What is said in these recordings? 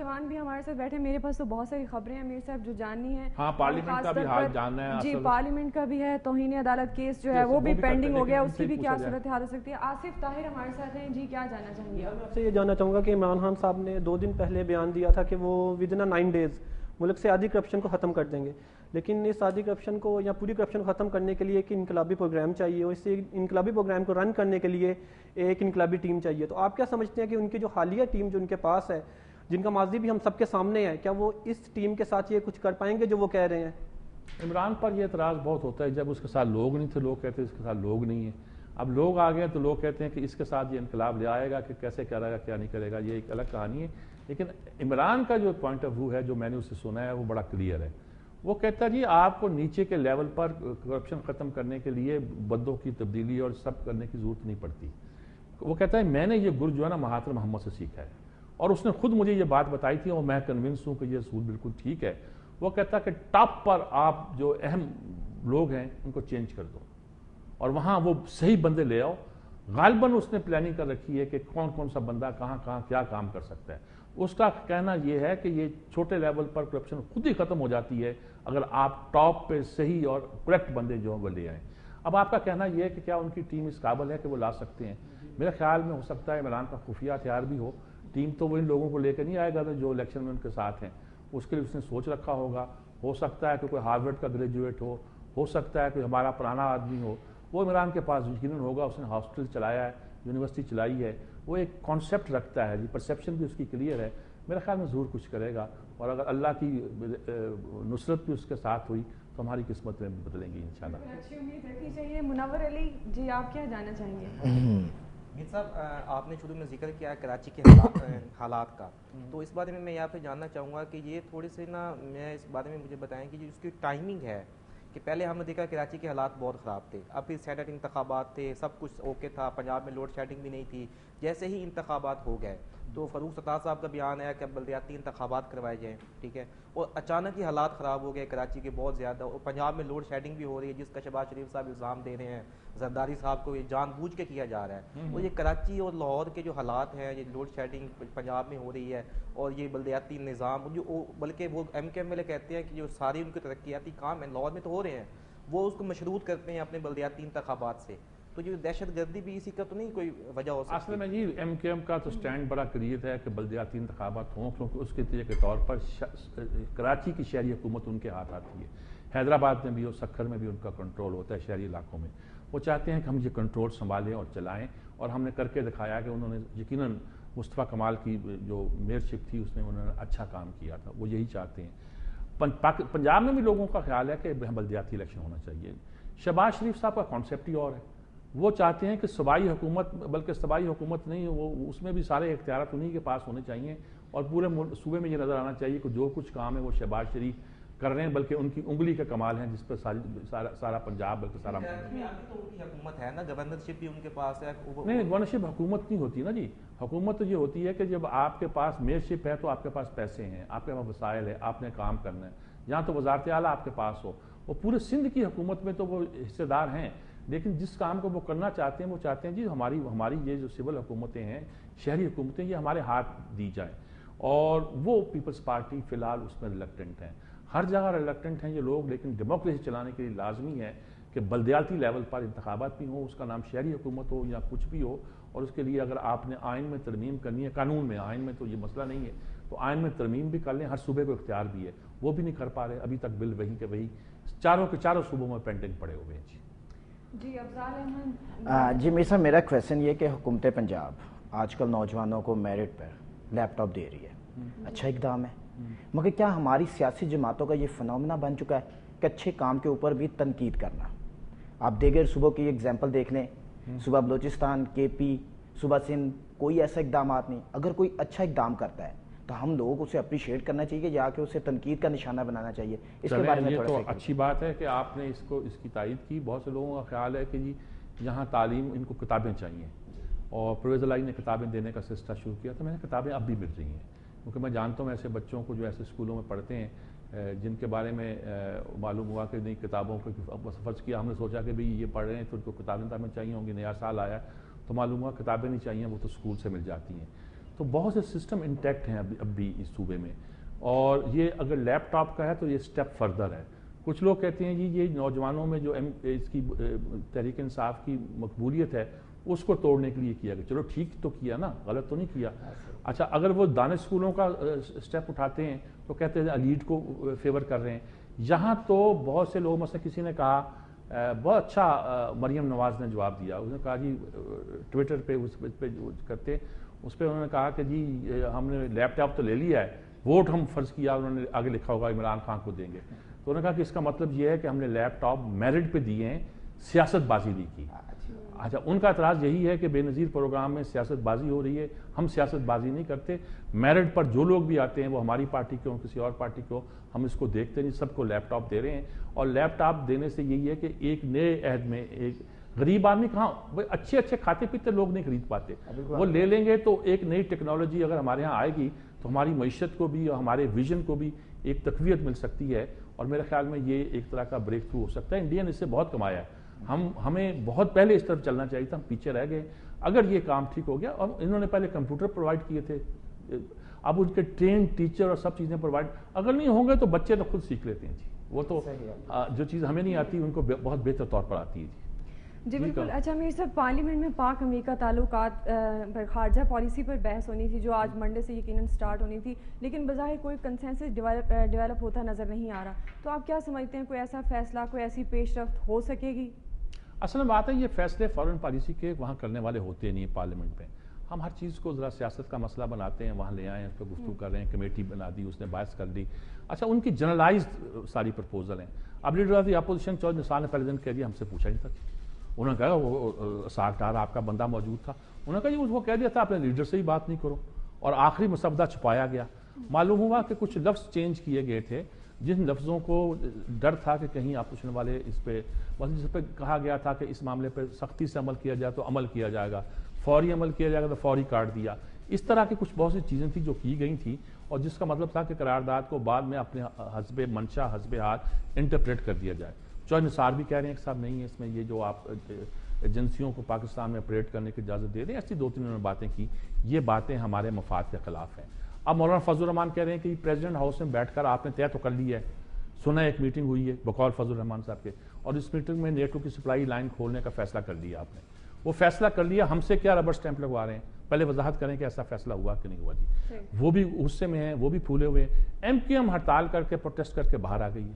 نوجوان بھی ہمارے ساتھ بیٹھے. میرے پاس تو بہت ساری خبریں ہیں میرے صاحب جو جاننی ہے. ہاں پارلیمنٹ کا بھی حال جاننا ہے. جی پارلیمنٹ کا بھی ہے, توہین عدالت کیس جو ہے وہ بھی پینڈنگ ہو گیا, اس کی بھی کیا صورتحال ہو سکتی ہے. آصف طاہر ہمارے ساتھ ہیں جی, کیا جاننا چاہیں گے؟ میں آپ سے یہ جاننا چاہوں گا کہ عمران خان صاحب نے 2 دن پہلے بیان دیا تھا کہ وہ ودن 9 days ملک سے آدھی کرپشن کو ختم کر دیں گے, لیکن اس آدھی کرپشن کو یا پوری کرپشن کو ختم کرنے کے لیے ایک انقلابی پروگرام چاہیے, اور اس انقلابی پروگرام کو رن کرنے کے لیے ایک انقلابی ٹیم چاہیے. تو آپ کیا سمجھتے ہیں کہ ان کی جو حالیہ ٹیم جو ان کے پاس ہے, جن کا ماضی بھی ہم سب کے سامنے ہے, کیا وہ اس ٹیم کے ساتھ یہ کچھ کر پائیں گے جو وہ کہہ رہے ہیں؟ عمران پر یہ اعتراض بہت ہوتا ہے, جب اس کے ساتھ لوگ نہیں تھے لوگ کہتے ہیں اس کے ساتھ لوگ نہیں ہیں, اب لوگ آ گئے تو لوگ کہتے ہیں کہ اس کے ساتھ یہ انقلاب لے آئے گا, کہ کیسے کرے گا کیا نہیں کرے گا, یہ ایک الگ کہانی ہے. لیکن عمران کا جو پوائنٹ آف ویو ہے جو میں نے اس سے سنا ہے وہ بڑا کلیئر ہے. وہ کہتا ہے جی آپ کو نیچے کے لیول پر کرپشن ختم کرنے کے لیے بندوں کی تبدیلی اور سب کرنے کی ضرورت نہیں پڑتی. وہ کہتا ہے میں نے یہ گر جو ہے نا مہاتما محمد سے سیکھا ہے, اور اس نے خود مجھے یہ بات بتائی تھی اور میں کنونس ہوں کہ یہ اصول بالکل ٹھیک ہے. وہ کہتا ہے کہ ٹاپ پر آپ جو اہم لوگ ہیں ان کو چینج کر دو اور وہاں وہ صحیح بندے لے آؤ. غالباً اس نے پلاننگ کر رکھی ہے کہ کون کون سا بندہ کہاں کہاں کیا کام کر سکتا ہے. اس کا کہنا یہ ہے کہ یہ چھوٹے لیول پر کرپشن خود ہی ختم ہو جاتی ہے اگر آپ ٹاپ پہ صحیح اور کریکٹ بندے جو ہیں وہ لے آئیں. اب آپ کا کہنا یہ ہے کہ کیا ان کی ٹیم اس قابل ہے کہ وہ لا سکتے ہیں؟ میرے خیال میں ہو سکتا ہے عمران کا خفیہ ہتھیار بھی ہو. ٹیم تو وہ ان لوگوں کو لے کے نہیں آئے گا جو الیکشن میں ان کے ساتھ ہیں, اس کے لیے اس نے سوچ رکھا ہوگا. ہو سکتا ہے کہ کوئی ہارورڈ کا گریجویٹ ہو سکتا ہے کوئی ہمارا پرانا آدمی ہو. وہ عمران کے پاس یقیناً ہوگا, اس نے ہاسپٹل چلایا ہے, یونیورسٹی چلائی ہے, وہ ایک کانسیپٹ رکھتا ہے, پرسیپشن بھی اس کی کلیئر ہے. میرے خیال میں ضرور کچھ کرے گا, اور اگر اللہ کی نصرت بھی اس کے ساتھ ہوئی تو ہماری قسمت میں بدلیں گی انشاءاللہ. اچھی امید رکھنی چاہیے. منور علی جی, آپ کیا جاننا چاہیں گے؟ میر صاحب آپ نے شروع میں ذکر کیا کراچی کے حالات کا, تو اس بارے میں آپ سے جاننا چاہوں گا کہ یہ تھوڑے سے نا میں اس بارے میں مجھے بتائیں کہ جو اس کی ٹائمنگ ہے کہ پہلے ہم نے دیکھا کراچی کے حالات بہت خراب تھے, اب پھر سینٹ انتخابات تھے, سب کچھ اوکے تھا, پنجاب میں لوڈ شیڈنگ بھی نہیں تھی. جیسے ہی انتخابات ہو گئے تو فاروق ستار صاحب کا بیان ہے کہ اب بلدیاتی انتخابات کروائے جائیں, ٹھیک ہے, اور اچانک ہی حالات خراب ہو گئے کراچی کے بہت زیادہ, اور پنجاب میں لوڈ شیڈنگ بھی ہو رہی ہے جس کا شہباز شریف صاحب الزام دے رہے ہیں زرداری صاحب کو یہ جان بوجھ کے کیا جا رہا ہے. اور یہ کراچی اور لاہور کے جو حالات ہیں, یہ لوڈ شیڈنگ پنجاب میں ہو رہی ہے اور یہ بلدیاتی نظام جو بلکہ وہ ایم کے ایم ایل اے کہتے ہیں کہ جو ساری ان کے ترقیاتی کام ہیں لاہور میں تو ہو رہے ہیں, وہ اس کو مشروط کرتے ہیں اپنے بلدیاتی انتخابات سے. تو یہ دہشت گردی بھی اسی کا تو نہیں کوئی وجہ ہو سکتی؟ اصل میں جی ایم کے ایم کا تو سٹینڈ بڑا کلیئر ہے کہ بلدیاتی انتخابات ہوں, کیونکہ اس کے نتیجے کے طور پر کراچی کی شہری حکومت ان کے ہاتھ آتی ہے. حیدرآباد میں بھی اور سکھر میں بھی ان کا کنٹرول ہوتا ہے شہری علاقوں میں. وہ چاہتے ہیں کہ ہم یہ کنٹرول سنبھالیں اور چلائیں, اور ہم نے کر کے دکھایا کہ انہوں نے یقیناً مصطفیٰ کمال کی جو میئرشپ تھی اس میں انہوں نے اچھا کام کیا تھا, وہ یہی چاہتے ہیں. پنجاب میں بھی لوگوں کا خیال ہے کہ بلدیاتی الیکشن ہونا چاہیے. شہباز شریف صاحب کا کانسیپٹ ہی اور ہے, وہ چاہتے ہیں کہ صوبائی حکومت, بلکہ صوبائی حکومت نہیں, وہ اس میں بھی سارے اختیارات انہی کے پاس ہونے چاہیے, اور پورے صوبے میں یہ نظر آنا چاہیے کہ جو کچھ کام ہے وہ شہباز شریف کر رہے ہیں, بلکہ ان کی انگلی کا کمال ہے جس پر سارا پنجاب بلکہ سارا حکومت ہے نا, گورنرشپ بھی ان کے پاس ہے. نہیں, گورنرشپ حکومت نہیں ہوتی نا جی. حکومت تو یہ ہوتی ہے کہ جب آپ کے پاس میئرشپ ہے تو آپ کے پاس پیسے ہیں, آپ کے پاس وسائل ہے, آپ نے کام کرنا ہے. جہاں تو وزارت اعلیٰ آپ کے پاس ہو, وہ پورے سندھ کی حکومت میں تو وہ حصے دار ہیں, لیکن جس کام کو وہ کرنا چاہتے ہیں وہ چاہتے ہیں جی ہماری یہ جو سول حکومتیں ہیں, شہری حکومتیں, یہ ہمارے ہاتھ دی جائیں, اور وہ پیپلز پارٹی فی الحال اس میں ریلکٹنٹ ہیں. ہر جگہ ریلکٹنٹ ہیں یہ لوگ, لیکن ڈیموکریسی چلانے کے لیے لازمی ہے کہ بلدیاتی لیول پر انتخابات بھی ہوں, اس کا نام شہری حکومت ہو یا کچھ بھی ہو, اور اس کے لیے اگر آپ نے آئین میں ترمیم کرنی ہے, قانون میں, آئین میں تو یہ مسئلہ نہیں ہے, تو آئین میں ترمیم بھی کر لیں. ہر صوبے کو اختیار بھی ہے, وہ بھی نہیں کر پا رہے ابھی تک. بل وہی کہ وہی چاروں کے چاروں صوبوں میں پینڈنگ پڑے ہوئے ہیں. جی افضال احمد. جی میرا میرا کویشچن یہ کہ حکومت پنجاب آج کل نوجوانوں کو merit per leap top they رہی ہے, اچھا اقدام ہے, مگر کیا ہماری سیاسی جماعتوں کا یہ فنومنا بن چکا ہے کہ اچھے کام کے اوپر بھی تنقید کرنا؟ آپ دیگر صوبوں کی ایگزامپل دیکھ لیں, صوبہ بلوچستان, کے پی, صوبہ سندھ, کوئی ایسا اقدامات نہیں. اگر کوئی اچھا اقدام کرتا ہے تو ہم لوگوں کو اسے اپریشیٹ کرنا چاہیے یا کہ اسے تنقید کا نشانہ بنانا چاہیے؟ اس کے بارے میں یہ تو اچھی بات ہے کہ آپ نے اس کی تائید کی. بہت سے لوگوں کا خیال ہے کہ جی یہاں تعلیم, ان کو کتابیں چاہیے, اور پرویز الہی نے کتابیں دینے کا سلسلہ شروع کیا, تو میں نے کتابیں اب بھی مل رہی ہیں, کیونکہ میں جانتا ہوں ایسے بچوں کو جو ایسے اسکولوں میں پڑھتے ہیں جن کے بارے میں معلوم ہوا کہ نہیں کتابوں کو فرض کیا, ہم نے سوچا کہ بھئی یہ پڑھ رہے ہیں تو ان کو کتابیں چاہیے ہوں گی, نیا سال آیا تو معلوم ہوا کتابیں نہیں چاہیے, وہ تو اسکول سے مل جاتی ہیں. تو بہت سے سسٹم انٹیکٹ ہیں اب بھی اس صوبے میں. اور یہ اگر لیپ ٹاپ کا ہے تو یہ اسٹیپ فردر ہے. کچھ لوگ کہتے ہیں جی یہ نوجوانوں میں جو اس کی تحریک انصاف کی مقبولیت ہے اس کو توڑنے کے لیے کیا گیا. چلو ٹھیک تو کیا نا, غلط تو نہیں کیا. اچھا اگر وہ دانش اسکولوں کا اسٹیپ اٹھاتے ہیں تو کہتے ہیں ایلیٹ کو فیور کر رہے ہیں. یہاں تو بہت سے لوگ, مثلا کسی نے کہا, بہت اچھا مریم نواز نے جواب دیا. اس نے کہا جی ٹویٹر پہ اس پہ کرتے, اس پہ انہوں نے کہا کہ جی ہم نے لیپ ٹاپ تو لے لیا ہے, ووٹ ہم فرض کیا, انہوں نے آگے لکھا ہوگا عمران خان کو دیں گے. تو انہوں نے کہا کہ اس کا مطلب یہ ہے کہ ہم نے لیپ ٹاپ میرٹ پہ دیے ہیں, سیاست بازی نہیں کی. اچھا ان کا اعتراض یہی ہے کہ بے نظیر پروگرام میں سیاست بازی ہو رہی ہے. ہم سیاست بازی نہیں کرتے, میرٹ پر جو لوگ بھی آتے ہیں وہ ہماری پارٹی کے ہوں کسی اور پارٹی کو, ہم اس کو دیکھتے نہیں, سب کو لیپ ٹاپ دے رہے ہیں. اور لیپ ٹاپ دینے سے یہی ہے کہ ایک نئے عہد میں ایک غریب آدمی کہاں, وہ اچھے اچھے کھاتے پیتے لوگ نہیں خرید پاتے, وہ لے لیں گے. تو ایک نئی ٹیکنالوجی اگر ہمارے ہاں آئے گی تو ہماری معیشت کو بھی اور ہمارے ویژن کو بھی ایک تقویت مل سکتی ہے. اور میرے خیال میں یہ ایک طرح کا بریک تھرو ہو سکتا ہے. انڈیا نے اس سے بہت کمایا ہے. ہمیں بہت پہلے اس طرف چلنا چاہیے تھا, ہم پیچھے رہ گئے. اگر یہ کام ٹھیک ہو گیا, اور انہوں نے پہلے کمپیوٹر پرووائڈ کیے تھے, اب ان کے ٹرین ٹیچر اور سب چیزیں پرووائڈ, اگر نہیں ہوں گے تو بچے تو خود سیکھ لیتے ہیں جی. وہ تو جو چیز ہمیں نہیں آتی ان کو بہت بہتر طور پر آتی ہے جی. جی بالکل. اچھا میر صاحب, پارلیمنٹ میں پاک امریکہ تعلقات پر خارجہ پالیسی پر بحث ہونی تھی جو آج منڈے سے یقیناً سٹارٹ ہونی تھی, لیکن بظاہر کوئی کنسنسس ڈیولپ ہوتا نظر نہیں آ رہا. تو آپ کیا سمجھتے ہیں, کوئی ایسا فیصلہ, کوئی ایسی پیش رفت ہو سکے گی؟ اصل میں بات ہے یہ فیصلے فارن پالیسی کے وہاں کرنے والے ہوتے نہیں پارلیمنٹ میں. ہم ہر چیز کو ذرا سیاست کا مسئلہ بناتے ہیں, وہاں لے آئے ہیں, اس پہ گفتگو کر رہے ہیں, کمیٹی بنا دی, اس نے باعث کر دی. اچھا ان کی جنرلائزڈ ساری پرپوزل ہیں. اب leader of the opposition Chaudhry Nisar نے پہلے دن کہہ دیا, ہم سے پوچھا نہیں تھا. انہوں نے کہا وہ ساکھ ڈار آپ کا بندہ موجود تھا, انہوں نے کہا جی اس کو کہہ دیا تھا اپنے لیڈر سے ہی بات نہیں کرو, اور آخری مسودہ چھپایا گیا. معلوم ہوا کہ کچھ لفظ چینج کیے گئے تھے جن لفظوں کو ڈر تھا کہ کہیں اپوزیشن والے اس پہ, جس پہ کہا گیا تھا کہ اس معاملے پہ سختی سے عمل کیا جائے تو عمل کیا جائے گا, فوری عمل کیا جائے گا تو فوری کاٹ دیا. اس طرح کی کچھ بہت سی چیزیں تھیں جو کی گئی تھیں, اور جس کا مطلب تھا کہ قرارداد کو بعد میں اپنے حسب منشا حسب حال انٹرپریٹ کر دیا جائے. چودھری نثار بھی کہہ رہے ہیں کہ صاحب نہیں ہے اس میں یہ جو آپ ایجنسیوں کو پاکستان میں آپریٹ کرنے کی اجازت دے دیں, ایسی 2-3 انہوں نے باتیں کی, یہ باتیں ہمارے مفاد کے خلاف ہیں. اب مولانا فضل الرحمان کہہ رہے ہیں کہ پریزیڈنٹ ہاؤس میں بیٹھ کر آپ نے طے تو کر لی ہے, سنا ایک میٹنگ ہوئی ہے بقول فضل الرحمان صاحب کے, اور اس میٹنگ میں نیٹو کی سپلائی لائن کھولنے کا فیصلہ کر لیا آپ نے. وہ فیصلہ کر لیا, ہم سے کیا ربر سٹیمپ لگوا رہے ہیں, پہلے وضاحت کریں کہ ایسا فیصلہ ہوا کہ نہیں ہوا جی. وہ بھی غصے میں ہیں, وہ بھی پھولے ہوئے ہیں. ایم کیو ایم ہڑتال کر کے پروٹیسٹ کر کے باہر آ گئی ہے,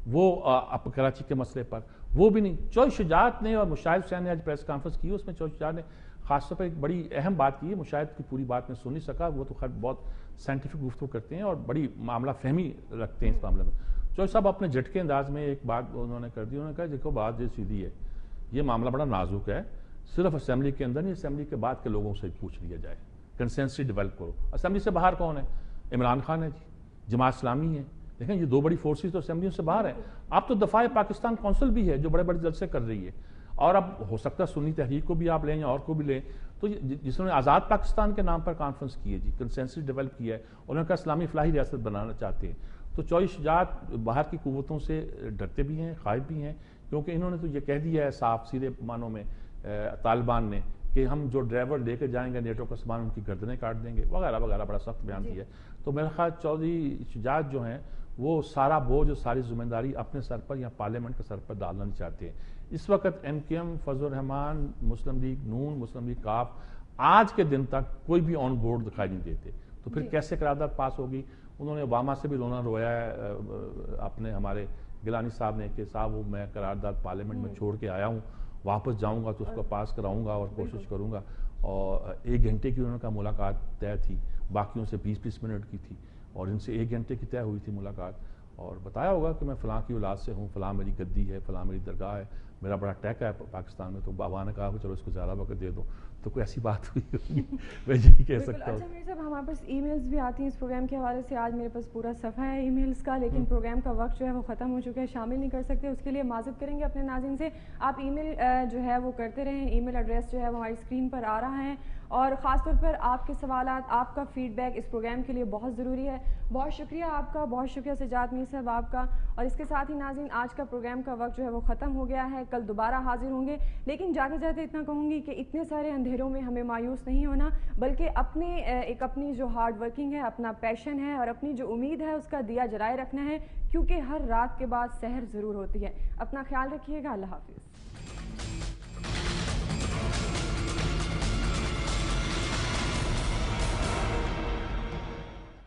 وہ کراچی کے مسئلے پر وہ بھی نہیں. چوہدری شجاعت نے اور مشاہد حسین نے آج پریس کانفرنس کی, اس میں چوہدری شجاعت نے خاص طور پر ایک بڑی اہم بات کی ہے. مشاہد کی پوری بات میں سن نہیں سکا, وہ تو خیر بہت سائنٹیفک گفتگو کرتے ہیں اور بڑی معاملہ فہمی رکھتے ہیں اس معاملے میں. چوہدری صاحب اپنے جھٹکے انداز میں ایک بات انہوں نے کر دی, انہوں نے کہا دیکھو بات یہ سیدھی ہے, یہ معاملہ بڑا نازک ہے, صرف اسمبلی کے اندر نہیں, اسمبلی کے بعد کے لوگوں سے پوچھ لیا جائے, کنسنسس ڈیولپ کرو. اسمبلی سے باہر کون ہے؟ عمران خان ہے جی, جماعت اسلامی ہے. دیکھیں یہ 2 بڑی فورسز تو اسمبلیوں سے باہر ہیں. اب تو دفاع پاکستان کونسل بھی ہے جو بڑے بڑے جلسے کر رہی ہے, اور اب ہو سکتا ہے سنی تحریک کو بھی آپ لیں یا اور کو بھی لیں. تو جس نے آزاد پاکستان کے نام پر کانفرنس کی ہے جی, کنسنسس ڈیولپ کیا ہے, انہوں نے کہا اسلامی فلاحی ریاست بنانا چاہتے ہیں. تو چوہدری شجاعت باہر کی قوتوں سے ڈرتے بھی ہیں, خائف بھی ہیں, کیونکہ انہوں نے تو یہ کہہ دیا ہے صاف سیدھے معنوں میں طالبان نے کہ ہم جو ڈرائیور لے کے جائیں گے نیٹو کا سامان ان کی گردنیں کاٹ دیں گے وغیرہ وغیرہ, بڑا سخت بیان دیا ہے. تو میرا خیال چوہدری شجاعت جو ہیں وہ سارا بوجھ اور ساری ذمہ داری اپنے سر پر یا پارلیمنٹ کے سر پر ڈالنا نہیں چاہتے ہیں. اس وقت ایم کیو ایم, فضل الرحمان, مسلم لیگ نون, مسلم لیگ کاف آج کے دن تک کوئی بھی آن بورڈ دکھائی نہیں دیتے. تو پھر کیسے قرارداد پاس ہوگی؟ انہوں نے اوباما سے بھی رونا رویا ہے اپنے ہمارے گیلانی صاحب نے کہ صاحب وہ میں قرارداد پارلیمنٹ میں چھوڑ کے آیا ہوں, واپس جاؤں گا تو اس کو پاس کراؤں گا اور کوشش کروں گا. اور 1 گھنٹے کی انہوں کا ملاقات طے تھی, باقیوں سے 20-20 منٹ کی تھی, اور ان سے 1 گھنٹے کی طے ہوئی تھی ملاقات. اور بتایا ہوگا کہ میں فلاں کی اولاد سے ہوں, فلاں میری گدی ہے, فلاں میری درگاہ ہے, میرا بڑا ٹیک ہے پاکستان میں. تو بابا نے کہا کہ چلو اس کو زیادہ وقت دے دو, تو کوئی ایسی بات ہوئی ہوگی, میں یہی کہہ سکتا ہوں. اچھا میر صاحب, ہمارے پاس ای میلز بھی آتی ہیں اس پروگرام کے حوالے سے. آج میرے پاس پورا صفحہ ہے ای میلز کا, لیکن پروگرام کا وقت جو ہے وہ ختم ہو چکا ہے, شامل نہیں کر سکتے. اس کے لیے معذرت کریں گے اپنے ناظرین سے. آپ ای میل جو ہے وہ کرتے رہیں, ای میل ایڈریس جو ہے وہ ہماری اسکرین پر آ رہا ہے, اور خاص طور پر آپ کے سوالات, آپ کا فیڈ بیک اس پروگرام کے لیے بہت ضروری ہے. بہت شکریہ آپ کا, بہت شکریہ سجاد میر صاحب آپ کا. اور اس کے ساتھ ہی ناظرین, آج کا پروگرام کا وقت جو ہے وہ ختم ہو گیا ہے. کل دوبارہ حاضر ہوں گے. لیکن جاتے جاتے اتنا کہوں گی کہ اتنے سارے اندھیروں میں ہمیں مایوس نہیں ہونا, بلکہ اپنی جو ہارڈ ورکنگ ہے, اپنا پیشن ہے اور اپنی جو امید ہے اس کا دیا جلائے رکھنا ہے, کیونکہ ہر رات کے بعد سحر ضرور ہوتی ہے. اپنا خیال رکھیے گا. اللہ حافظ.